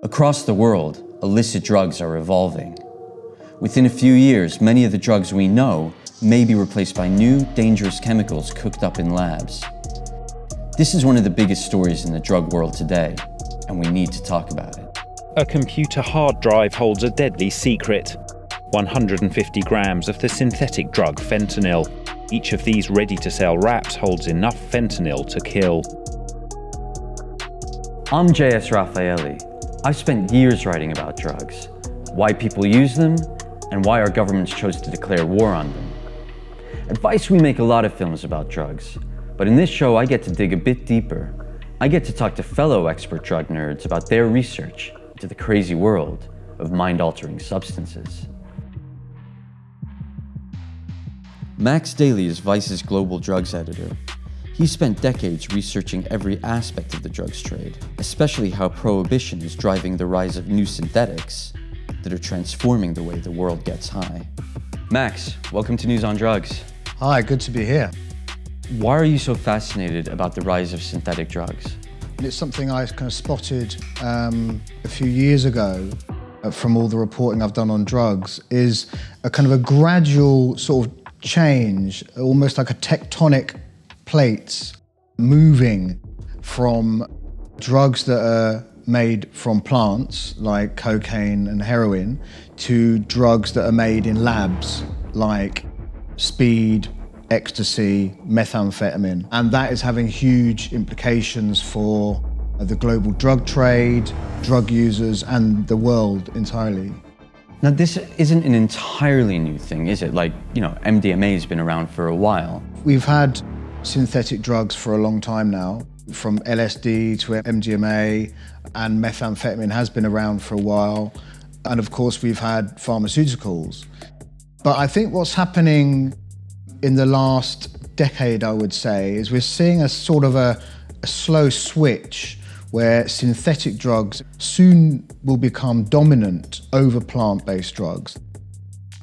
Across the world, illicit drugs are evolving. Within a few years, many of the drugs we know may be replaced by new, dangerous chemicals cooked up in labs. This is one of the biggest stories in the drug world today, and we need to talk about it. A computer hard drive holds a deadly secret: 150 grams of the synthetic drug fentanyl. Each of these ready-to-sell wraps holds enough fentanyl to kill. I'm J.S. Raffaelli. I've spent years writing about drugs, why people use them, and why our governments chose to declare war on them. At Vice, we make a lot of films about drugs, but in this show, I get to dig a bit deeper. I get to talk to fellow expert drug nerds about their research into the crazy world of mind-altering substances. Max Daly is Vice's global drugs editor. He spent decades researching every aspect of the drugs trade, especially how prohibition is driving the rise of new synthetics that are transforming the way the world gets high. Max, welcome to News on Drugs. Hi, good to be here. Why are you so fascinated about the rise of synthetic drugs? It's something I kind of spotted a few years ago from all the reporting I've done on drugs, is a kind of a gradual sort of change, almost like a tectonic plates moving from drugs that are made from plants like cocaine and heroin to drugs that are made in labs like speed, ecstasy, methamphetamine. And that is having huge implications for the global drug trade, drug users, and the world entirely. Now, this isn't an entirely new thing, is it? Like, MDMA has been around for a while. We've had synthetic drugs for a long time now, from LSD to MDMA, and methamphetamine has been around for a while. And of course, we've had pharmaceuticals. But I think what's happening in the last decade, I would say, is we're seeing a sort of a slow switch where synthetic drugs soon will become dominant over plant-based drugs.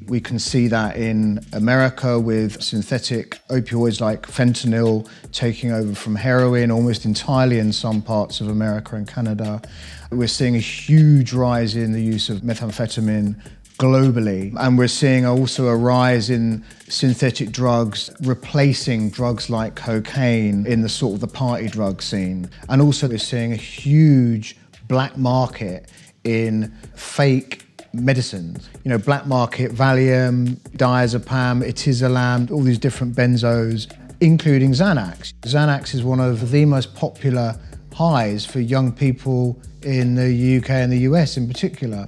We can see that in America with synthetic opioids like fentanyl taking over from heroin almost entirely in some parts of America and Canada. We're seeing a huge rise in the use of methamphetamine globally, and we're seeing also a rise in synthetic drugs replacing drugs like cocaine in the sort of the party drug scene. And also we're seeing a huge black market in fake medicines. Black market Valium, diazepam, etizolam, all these different benzos, including Xanax. Xanax is one of the most popular highs for young people in the UK and the US in particular.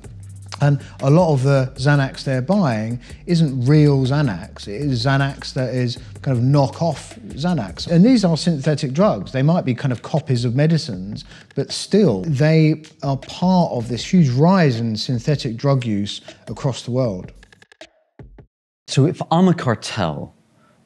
And a lot of the Xanax they're buying isn't real Xanax. It is Xanax that is kind of knock-off Xanax. And these are synthetic drugs. They might be kind of copies of medicines, but still, they are part of this huge rise in synthetic drug use across the world. So if I'm a cartel,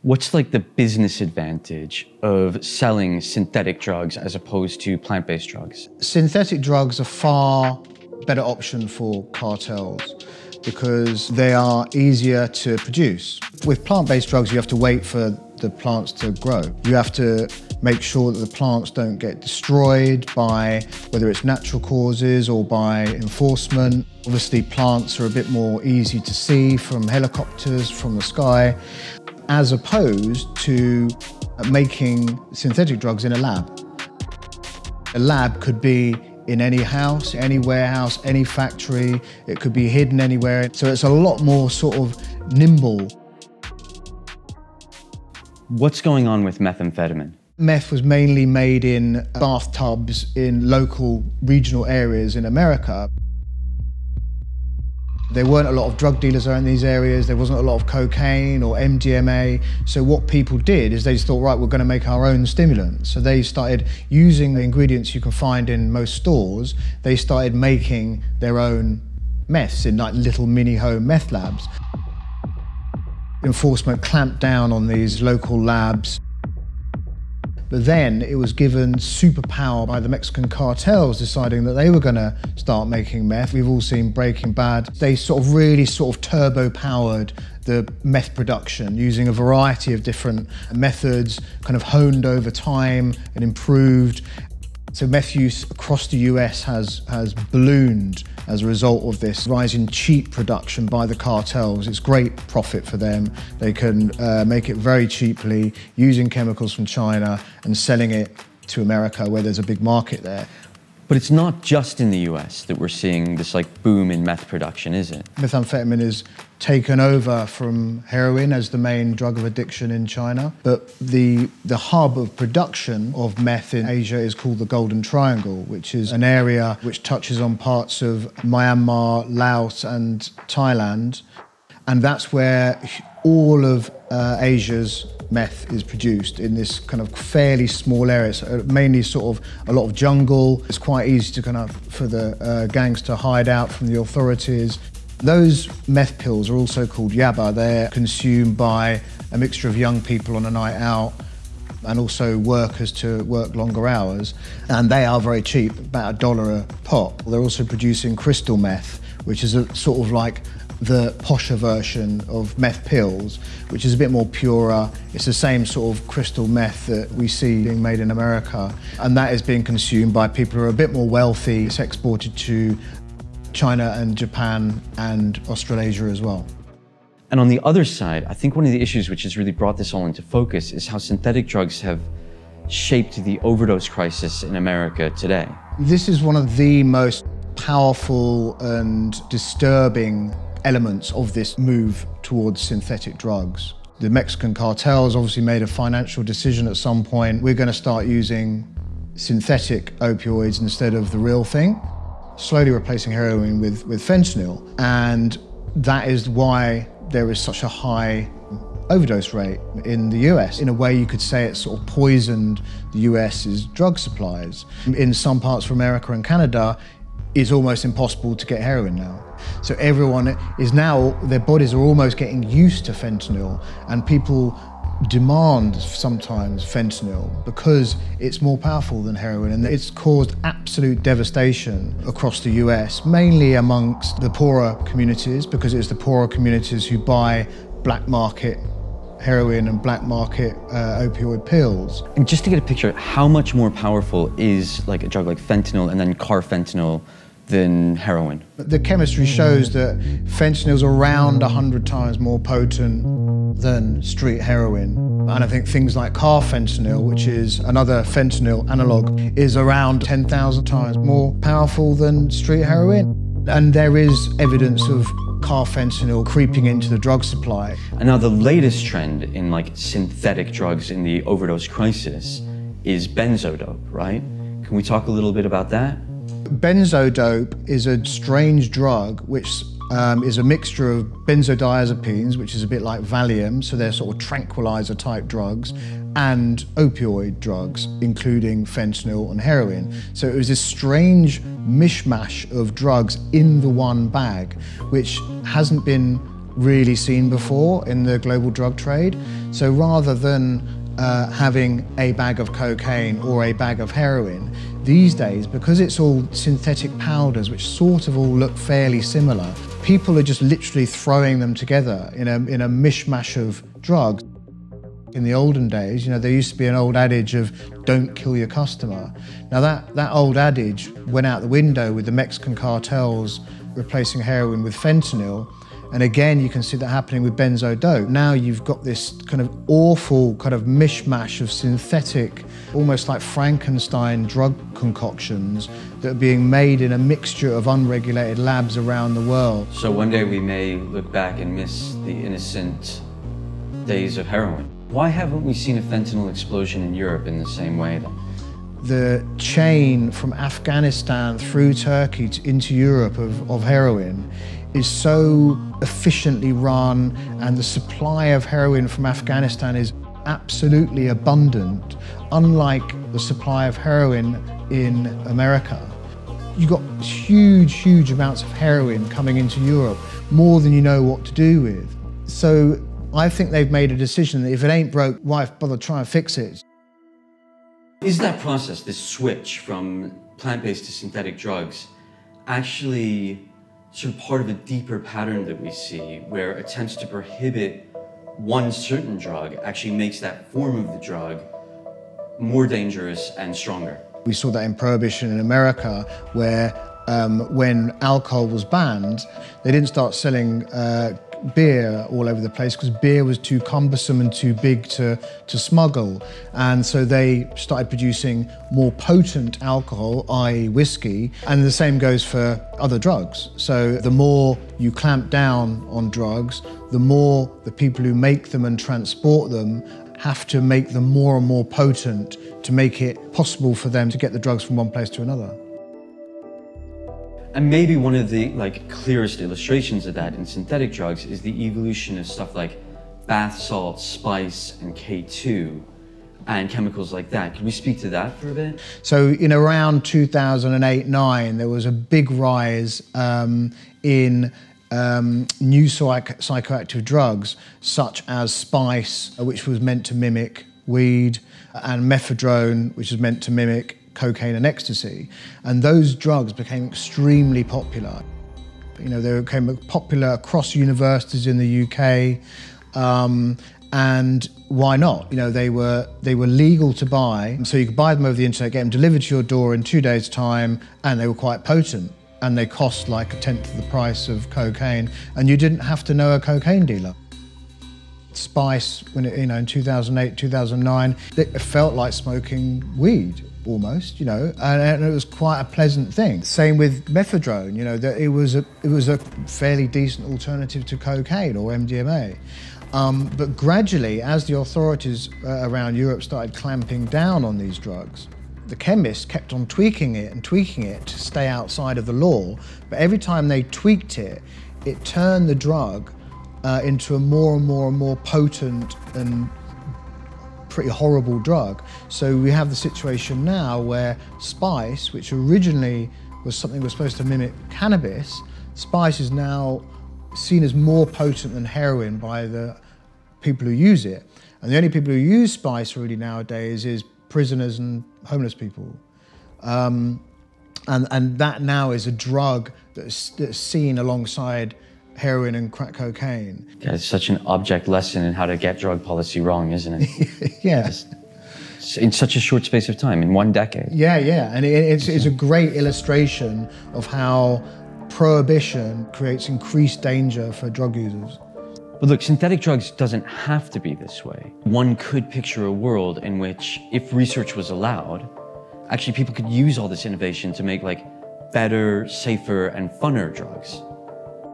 what's like the business advantage of selling synthetic drugs as opposed to plant-based drugs? Synthetic drugs are far better option for cartels because they are easier to produce. With plant-based drugs, you have to wait for the plants to grow. You have to make sure that the plants don't get destroyed by whether it's natural causes or by enforcement. Obviously, plants are a bit more easy to see from helicopters, from the sky, as opposed to making synthetic drugs in a lab. A lab could be in any house, any warehouse, any factory. It could be hidden anywhere. So it's a lot more sort of nimble. What's going on with methamphetamine? Meth was mainly made in bathtubs in local regional areas in America. There weren't a lot of drug dealers around these areas. There wasn't a lot of cocaine or MDMA. So what people did is they just thought, right, we're going to make our own stimulant. So they started using the ingredients you can find in most stores. They started making their own meths in like little mini home meth labs. Enforcement clamped down on these local labs. But then it was given superpower by the Mexican cartels deciding that they were going to start making meth. We've all seen Breaking Bad. They really turbo-powered the meth production using a variety of different methods, kind of honed over time and improved. So meth use across the US has ballooned as a result of this rise in cheap production by the cartels. It's great profit for them. They can make it very cheaply using chemicals from China and selling it to America where there's a big market there. But it's not just in the US that we're seeing this boom in meth production, is it? Methamphetamine is taken over from heroin as the main drug of addiction in China. But the hub of production of meth in Asia is called the Golden Triangle, which is an area which touches on parts of Myanmar, Laos and Thailand. And that's where all of Asia's meth is produced, in this kind of fairly small area. So mainly sort of a lot of jungle. It's quite easy to for the gangs to hide out from the authorities. Those meth pills are also called yaba. They're consumed by a mixture of young people on a night out and also workers to work longer hours. And they are very cheap, about $1 a pop. They're also producing crystal meth, which is a sort of like the posher version of meth pills, which is a bit more purer. It's the same sort of crystal meth that we see being made in America. And that is being consumed by people who are a bit more wealthy. It's exported to China and Japan and Australasia as well. And on the other side, I think one of the issues which has really brought this all into focus is how synthetic drugs have shaped the overdose crisis in America today. This is one of the most powerful and disturbing elements of this move towards synthetic drugs. The Mexican cartels obviously made a financial decision at some point. We're going to start using synthetic opioids instead of the real thing, slowly replacing heroin with fentanyl. And that is why there is such a high overdose rate in the US. In a way, you could say it sort of poisoned the US's drug supplies. In some parts of America and Canada, it's almost impossible to get heroin now. So everyone is now, their bodies are almost getting used to fentanyl, and people demand sometimes fentanyl because it's more powerful than heroin, and it's caused absolute devastation across the US, mainly amongst the poorer communities, because it's the poorer communities who buy black market heroin and black market opioid pills. And just to get a picture, how much more powerful is a drug like fentanyl and then carfentanil than heroin? The chemistry shows that fentanyl's around 100 times more potent than street heroin. And I think things like carfentanil, which is another fentanyl analog, is around 10,000 times more powerful than street heroin. And there is evidence of carfentanil creeping into the drug supply. And now the latest trend in synthetic drugs in the overdose crisis is benzodope, right? Can we talk a little bit about that? Benzodope is a strange drug which is a mixture of benzodiazepines, which is a bit like Valium, so they're sort of tranquilizer type drugs, and opioid drugs, including fentanyl and heroin. So it was this strange mishmash of drugs in the one bag, which hasn't been really seen before in the global drug trade. So rather than having a bag of cocaine or a bag of heroin, these days, because it's all synthetic powders which sort of all look fairly similar, people are just literally throwing them together in a mishmash of drugs. In the olden days, there used to be an old adage of don't kill your customer. Now that old adage went out the window with the Mexican cartels replacing heroin with fentanyl. And again, you can see that happening with benzodope. Now you've got this kind of awful kind of mishmash of synthetic, almost like Frankenstein drug concoctions that are being made in a mixture of unregulated labs around the world. So one day we may look back and miss the innocent days of heroin. Why haven't we seen a fentanyl explosion in Europe in the same way then? The chain from Afghanistan through Turkey into Europe of heroin is so efficiently run, and the supply of heroin from Afghanistan is absolutely abundant, unlike the supply of heroin in America. You've got huge amounts of heroin coming into Europe, more than you know what to do with. So I think they've made a decision that if it ain't broke, why bother trying to fix it? Is that process, this switch from plant-based to synthetic drugs, actually sort of part of a deeper pattern that we see where attempts to prohibit one certain drug actually makes that form of the drug more dangerous and stronger? We saw that in Prohibition in America, where when alcohol was banned, they didn't start selling beer all over the place because beer was too cumbersome and too big to smuggle. And so they started producing more potent alcohol, i.e. whiskey, and the same goes for other drugs. So the more you clamp down on drugs, the more the people who make them and transport them have to make them more and more potent to make it possible for them to get the drugs from one place to another. And maybe one of the clearest illustrations of that in synthetic drugs is the evolution of stuff like bath salts, spice, and K2, and chemicals like that. Can we speak to that for a bit? So in around 2008-9, there was a big rise in new psychoactive drugs, such as spice, which was meant to mimic weed, and mephedrone, which is meant to mimic cocaine and ecstasy. And those drugs became extremely popular. You know, they became popular across universities in the UK, and why not? You know, they were legal to buy, so you could buy them over the internet, get them delivered to your door in 2 days' time, and they were quite potent. And they cost like 1/10 of the price of cocaine, and you didn't have to know a cocaine dealer. Spice, when it, in 2008, 2009, it felt like smoking weed almost, and it was quite a pleasant thing. Same with mephedrone, that it was a fairly decent alternative to cocaine or MDMA. But gradually, as the authorities around Europe started clamping down on these drugs, the chemists kept on tweaking it to stay outside of the law. But every time they tweaked it, it turned the drug into a more and more potent and pretty horrible drug. So we have the situation now where spice, which originally was something that was supposed to mimic cannabis, spice is now seen as more potent than heroin by the people who use it. And the only people who use spice really nowadays is prisoners and homeless people. And that now is a drug that's seen alongside heroin and crack cocaine. Yeah, it's such an object lesson in how to get drug policy wrong, isn't it? Yeah. Just in such a short space of time, in 1 decade. Yeah, and it's a great illustration of how prohibition creates increased danger for drug users. But look, synthetic drugs doesn't have to be this way. One could picture a world in which, if research was allowed, actually people could use all this innovation to make better, safer, and funner drugs.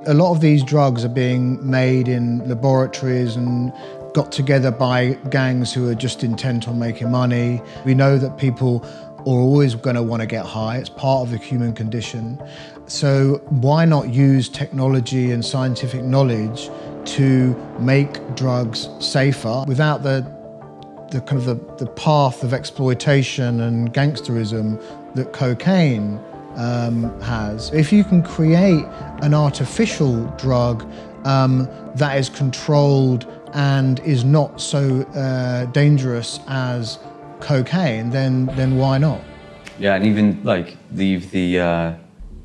A lot of these drugs are being made in laboratories and got together by gangs who are just intent on making money. We know that people are always going to want to get high. It's part of the human condition. So why not use technology and scientific knowledge to make drugs safer without the path of exploitation and gangsterism that cocaine has. If you can create an artificial drug that is controlled and is not so dangerous as cocaine, then why not? Yeah, and even leave the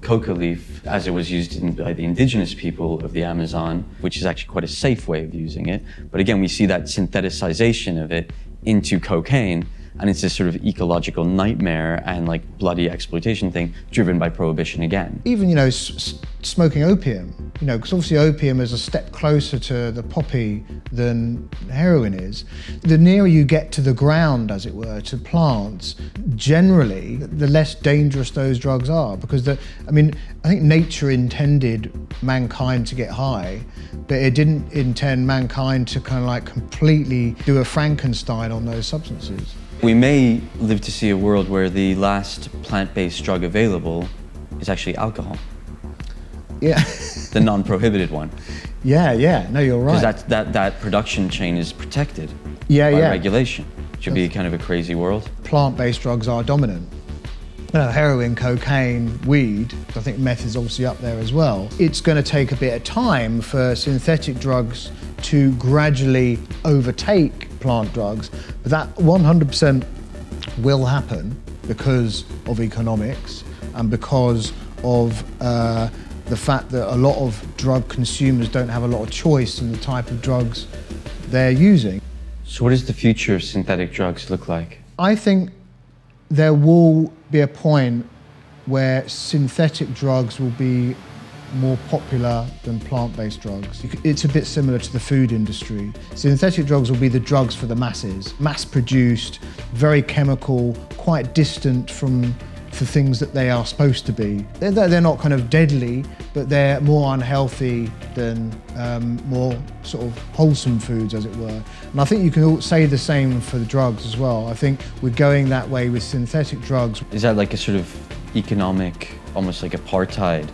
coca leaf as it was used by the indigenous people of the Amazon, which is actually quite a safe way of using it. But again, we see that syntheticization of it into cocaine, and it's this sort of ecological nightmare and bloody exploitation thing driven by prohibition again. Even, smoking opium, because obviously opium is a step closer to the poppy than heroin is. The nearer you get to the ground, as it were, to plants, generally, the less dangerous those drugs are, because I think nature intended mankind to get high, but it didn't intend mankind to completely do a Frankenstein on those substances. We may live to see a world where the last plant-based drug available is actually alcohol. Yeah. The non-prohibited one. Yeah, no, you're right. Because that production chain is protected by regulation. Should be kind of a crazy world. Plant-based drugs are dominant. Heroin, cocaine, weed, I think meth is obviously up there as well. It's going to take a bit of time for synthetic drugs to gradually overtake plant drugs, but that 100% will happen because of economics and because of the fact that a lot of drug consumers don't have a lot of choice in the type of drugs they're using. So what does the future of synthetic drugs look like? I think there will be a point where synthetic drugs will be more popular than plant-based drugs. It's a bit similar to the food industry. Synthetic drugs will be the drugs for the masses, mass-produced, very chemical, quite distant from the things that they are supposed to be. They're not kind of deadly, but they're more unhealthy than more sort of wholesome foods, as it were. And I think you can say the same for the drugs as well. I think we're going that way with synthetic drugs. Is that like a sort of economic, almost like apartheid?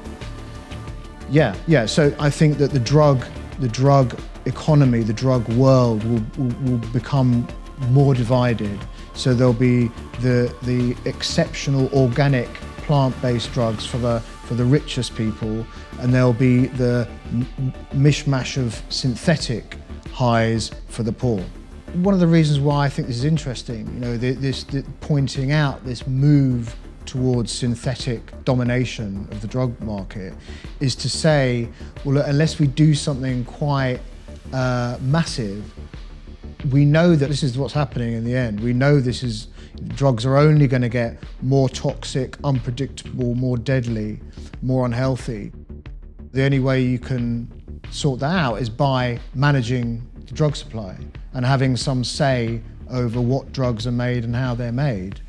Yeah. So I think that the drug economy, the drug world will become more divided. So there'll be the exceptional organic plant-based drugs for the richest people, and there'll be the mishmash of synthetic highs for the poor. One of the reasons why I think this is interesting, this pointing out this move towards synthetic domination of the drug market, is to say, well, look, unless we do something quite massive, we know that this is what's happening in the end. We know drugs are only going to get more toxic, unpredictable, more deadly, more unhealthy. The only way you can sort that out is by managing the drug supply and having some say over what drugs are made and how they're made.